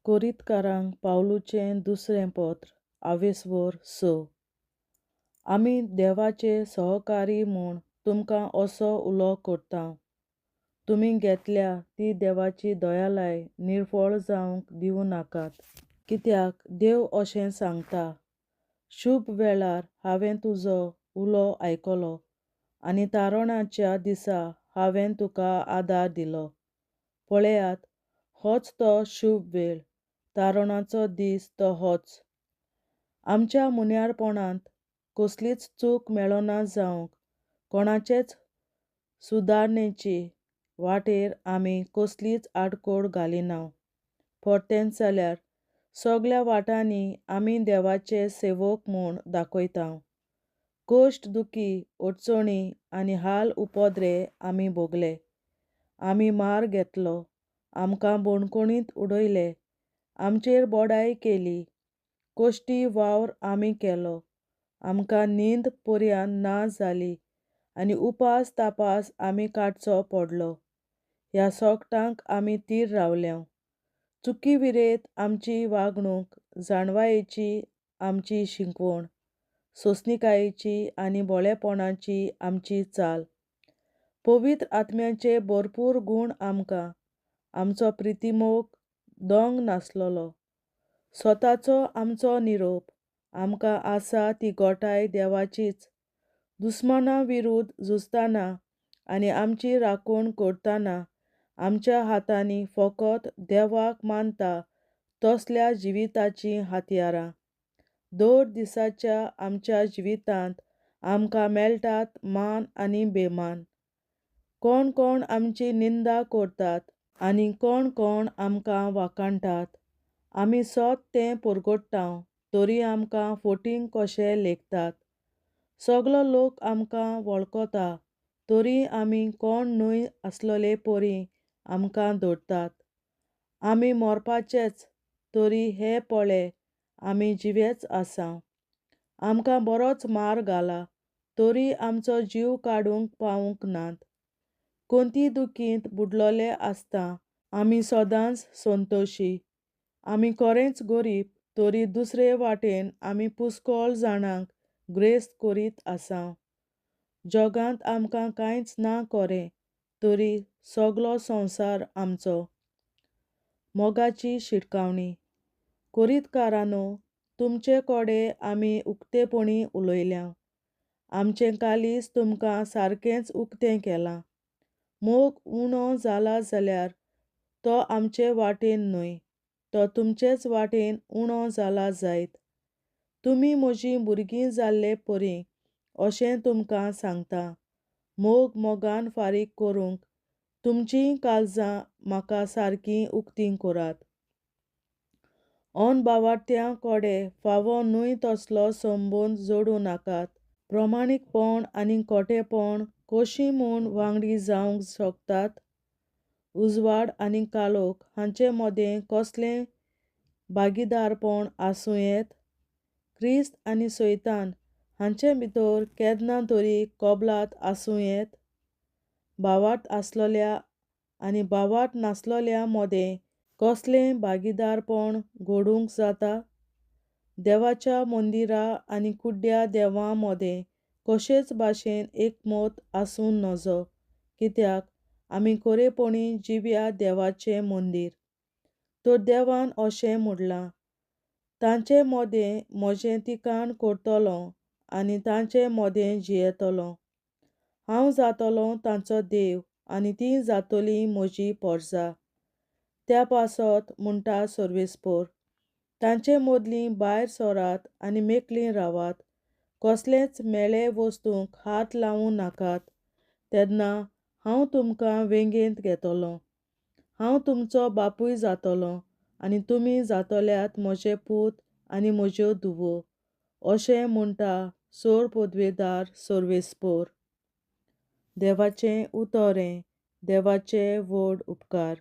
कोरीतकारांक पावलुचें दुसरें पत्र आवेसवोर 6. आमी देवाचे सहकारी म्हूण तुमकां असो उलो करता. तुमी घेतल्या ती देवाची दयालाय निर्फळ जावंक दिवं नाकात. कित्याक देव अशें सांगता, शुभ वेळार हांवें तुजो उलो आयकलो आनी तारणाच्या दिसा हांवें तुका आदार दिलो. पळयात, होच तो शुभ वेळ, तारणाचो दीस तो होच. आमच्या मुन्यारपणांत कसलीच चूक मेळना जावंक कोणाचेच सुदारणेची वाटेर आमी कसलीच आडखोड घालिना. परतेंच जाल्यार सगळ्या वाटांनी आमी देवाचे सेवक म्हूण दाखयता. कश्ट दुखी अडचणी आनी हाल उपद्रे आमी भोगले. आमी मार घेतलो, आमकां बोडकुणींत उडयले, आमचेर बोडाय केली. कश्टी वावर आमी केलो, आमकां न्हीद पर्यान ना जाली आनी उपास तापास आमी काडचो पडलो. ह्या सोगटांक आमी तीर रावल्या. चुकी विरेत आमची वागणूक, जाणवायेची आमची शिकवण, सोंसणीकायेची आनी भोळेपणाची आमची चाल. पवित्र आत्म्याचे भरपूर गूण आमकां, आमचो प्रितीमोग दोंग नासलोलो. स्वताचो आमचो निरोप आमकां आसा ती घोटाय देवाचीच. दुस्माना विरुद्ध झुजतना आनी आमची राखण करतना आमच्या हातांनी फकत देवाक मानता तसल्या जिविताचीं हातयारां. दर दिसाच्या आमच्या जिवितांत आमकां मेळटात मान आनी बेमान. कोण कोण आमची निंदा करतात आनी कोण कोण आमकां वाखाणटात. आमी सोत तें परगट्टांव, तरी आमकां फटींग कशे लेखतात. सगलो लोक आमकां वळखता, तरी आमी कोण न्हय आसलोले परी आमकां धरतात. आमी मरपाचेच, तरी हे पळय आमी जिवेच आसां. आमकां बरोच मार घाला, तरी आमचो जीव काडूंक पावूंक नात. कोंती दुखींत बुडलोले आसता आमी सदांच संतोशी. आमी खरेंच गरीब, तरी दुसरे वाटेन आमी पुश्कळ जाणांक ग्रेस्त करीत आसां. जगांत आमकां कांयच ना खरें, तरी सगलो संवसार आमचो. मोगाची शिटकावणी. कोरीतकारांनो, तुमचे कोडे आमी उक्तेपणी उलयल्या. आमचें कालीस तुमकां सारकेंच उक्तें केलां. मोग उणो जाला जाल्यार तो आमचे वाटेन न्हय, तो तुमचेच वाटेन उणो जाला जायत. तुमी म्हजीं भुरगीं जाल्ले परी अशें तुमकां सांगता. मोग मोगान फारीक करूंक तुमचीं काळजां म्हाका सारकीं उक्तीं करात. ओन भावार्थ्यां कोडे फावो न्हय तसलो संबंद जोडूं नाकात. प्रमाणीकपण आनी खोटेपण कशीं म्हूण वांगडी जावंक शकतात. उजवाड आनी काळोख हांचे मदें कसलें भागीदारपण आसूं येत. क्रिस्त आनी सैतान हांचे भितर केन्ना तरी कबलात आसूं येत. भावार्थ आसलोल्या आनी भावार्थ नासलोल्या मदें कसलें भागीदारपण घडूंक जाता. देवाच्या मंदिरा आनी कुड्ड्या देवां मदें कशेच भाशेन एकमत आसूं नजो, कित्याक आमी खरेपणी जिव्या देवाचें मंदीर. तर देवान अशें म्हणलां, तांचे मदें म्हजें तिकाण करतलों आनी तांचे मदें जियेतलों. हांव जातलों तांचो देव आनी तीं जातलीं म्हजीं परजां. त्या पासत म्हणटा सर्वेस्पर, तांचे मदलीं भायर सरात आनी मेकळीं रावात. कसलेच म्हेळे वस्तूंक हात लावूं नाकात. तेन्ना हांव तुमकां वेंगेंत घेतलों. हांव तुमचो बापूय जातलों आनी तुमी जातल्यात म्हजे पूत आनी म्हज्यो धुवो, अशें म्हणटा सरपदवेदार सर्वेस्पर. देवाचें उतोरें. देवाचे व्हड उपकार.